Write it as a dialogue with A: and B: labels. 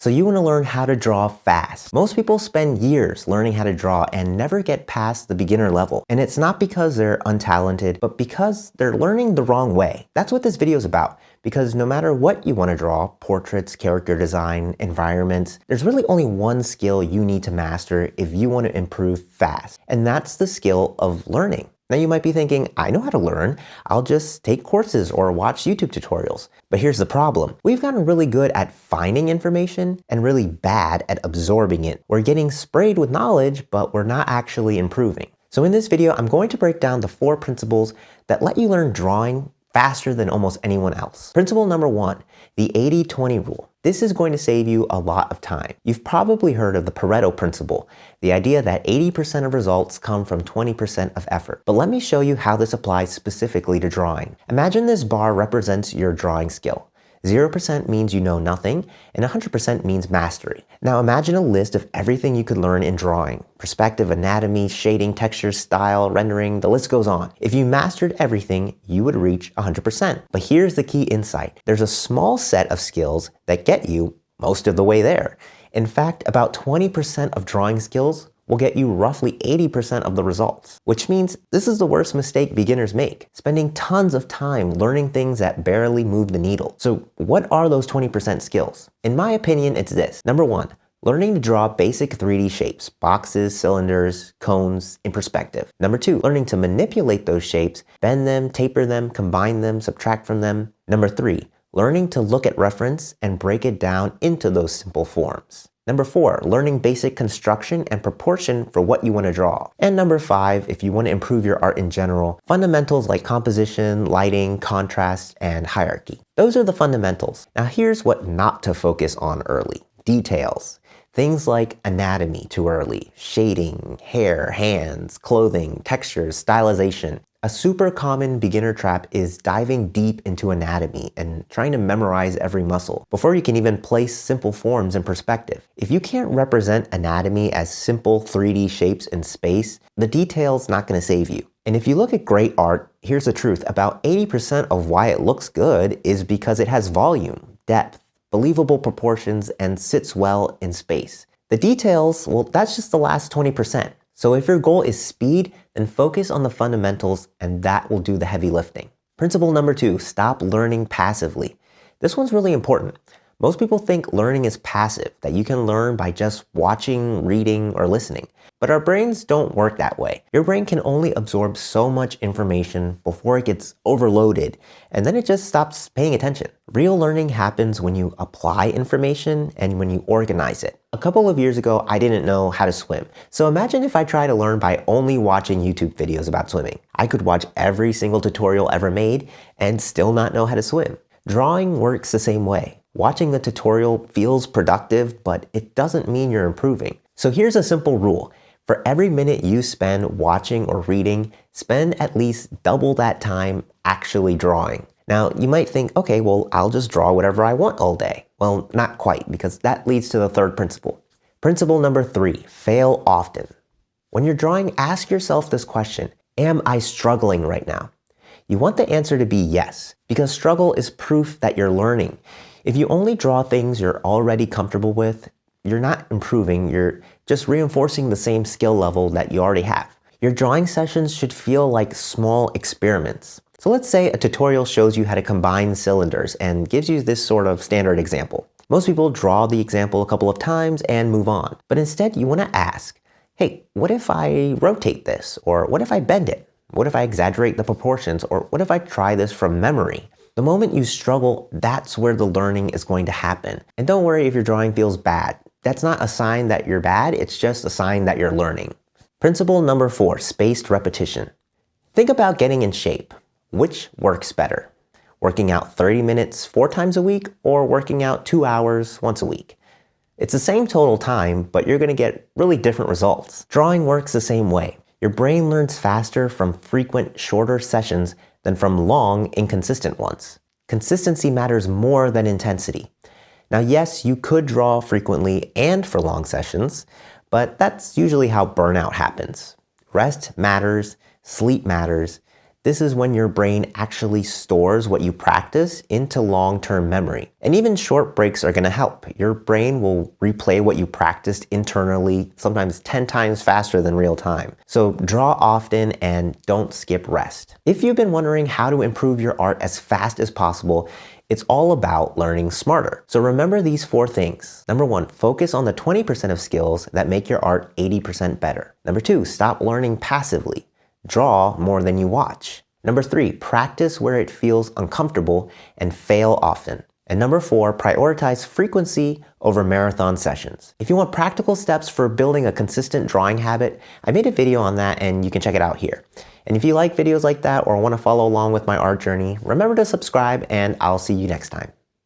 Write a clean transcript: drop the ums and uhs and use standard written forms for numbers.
A: So you want to learn how to draw fast. Most people spend years learning how to draw and never get past the beginner level. And it's not because they're untalented, but because they're learning the wrong way. That's what this video is about. Because no matter what you want to draw, portraits, character design, environments, there's really only one skill you need to master if you want to improve fast. And that's the skill of learning. Now you might be thinking, I know how to learn. I'll just take courses or watch YouTube tutorials. But here's the problem. We've gotten really good at finding information and really bad at absorbing it. We're getting sprayed with knowledge, but we're not actually improving. So in this video, I'm going to break down the 4 principles that let you learn drawing faster than almost anyone else. Principle number 1, the 80-20 rule. This is going to save you a lot of time. You've probably heard of the Pareto principle, the idea that 80% of results come from 20% of effort. But let me show you how this applies specifically to drawing. Imagine this bar represents your drawing skill. 0% means you know nothing, and 100% means mastery. Now imagine a list of everything you could learn in drawing. Perspective, anatomy, shading, texture, style, rendering, the list goes on. If you mastered everything, you would reach 100%. But here's the key insight. There's a small set of skills that get you most of the way there. In fact, about 20% of drawing skills will get you roughly 80% of the results, which means this is the worst mistake beginners make, spending tons of time learning things that barely move the needle. So what are those 20% skills? In my opinion, it's this. Number 1, learning to draw basic 3D shapes, boxes, cylinders, cones in perspective. Number 2, learning to manipulate those shapes, bend them, taper them, combine them, subtract from them. Number 3, learning to look at reference and break it down into those simple forms. Number 4, learning basic construction and proportion for what you want to draw. And number 5, if you want to improve your art in general, fundamentals like composition, lighting, contrast, and hierarchy. Those are the fundamentals. Now here's what not to focus on early. Details. Things like anatomy too early, shading, hair, hands, clothing, textures, stylization. A super common beginner trap is diving deep into anatomy and trying to memorize every muscle before you can even place simple forms in perspective. If you can't represent anatomy as simple 3D shapes in space, the detail's not going to save you. And if you look at great art, here's the truth. About 80% of why it looks good is because it has volume, depth, believable proportions, and sits well in space. The details, well, that's just the last 20%. So if your goal is speed, then focus on the fundamentals and that will do the heavy lifting. Principle number 2, stop learning passively. This one's really important. Most people think learning is passive, that you can learn by just watching, reading, or listening. But our brains don't work that way. Your brain can only absorb so much information before it gets overloaded, and then it just stops paying attention. Real learning happens when you apply information and when you organize it. A couple of years ago, I didn't know how to swim. So imagine if I try to learn by only watching YouTube videos about swimming. I could watch every single tutorial ever made and still not know how to swim. Drawing works the same way. Watching a tutorial feels productive, but it doesn't mean you're improving. So here's a simple rule. For every minute you spend watching or reading, spend at least double that time actually drawing. Now, you might think, okay, well, I'll just draw whatever I want all day. Well, not quite, because that leads to the 3rd principle. Principle number 3, fail often. When you're drawing, ask yourself this question, am I struggling right now? You want the answer to be yes, because struggle is proof that you're learning. If you only draw things you're already comfortable with, you're not improving, you're just reinforcing the same skill level that you already have. Your drawing sessions should feel like small experiments. So let's say a tutorial shows you how to combine cylinders and gives you this sort of standard example. Most people draw the example a couple of times and move on. But instead, you want to ask, hey, what if I rotate this? Or what if I bend it? What if I exaggerate the proportions? Or what if I try this from memory? The moment you struggle, that's where the learning is going to happen. And don't worry if your drawing feels bad. That's not a sign that you're bad, it's just a sign that you're learning. Principle number 4, spaced repetition. Think about getting in shape. Which works better? Working out 30 minutes 4 times a week or working out 2 hours once a week? It's the same total time, but you're going to get really different results. Drawing works the same way. Your brain learns faster from frequent, shorter sessions than from long, inconsistent ones. Consistency matters more than intensity. Now, yes, you could draw frequently and for long sessions, but that's usually how burnout happens. Rest matters, sleep matters, This is when your brain actually stores what you practice into long-term memory. And even short breaks are going to help. Your brain will replay what you practiced internally, sometimes 10 times faster than real time. So draw often and don't skip rest. If you've been wondering how to improve your art as fast as possible, it's all about learning smarter. So remember these 4 things. Number 1, focus on the 20% of skills that make your art 80% better. Number 2, stop learning passively. Draw more than you watch. Number 3, practice where it feels uncomfortable and fail often. And number 4, prioritize frequency over marathon sessions. If you want practical steps for building a consistent drawing habit, I made a video on that and you can check it out here. And if you like videos like that or want to follow along with my art journey, remember to subscribe and I'll see you next time.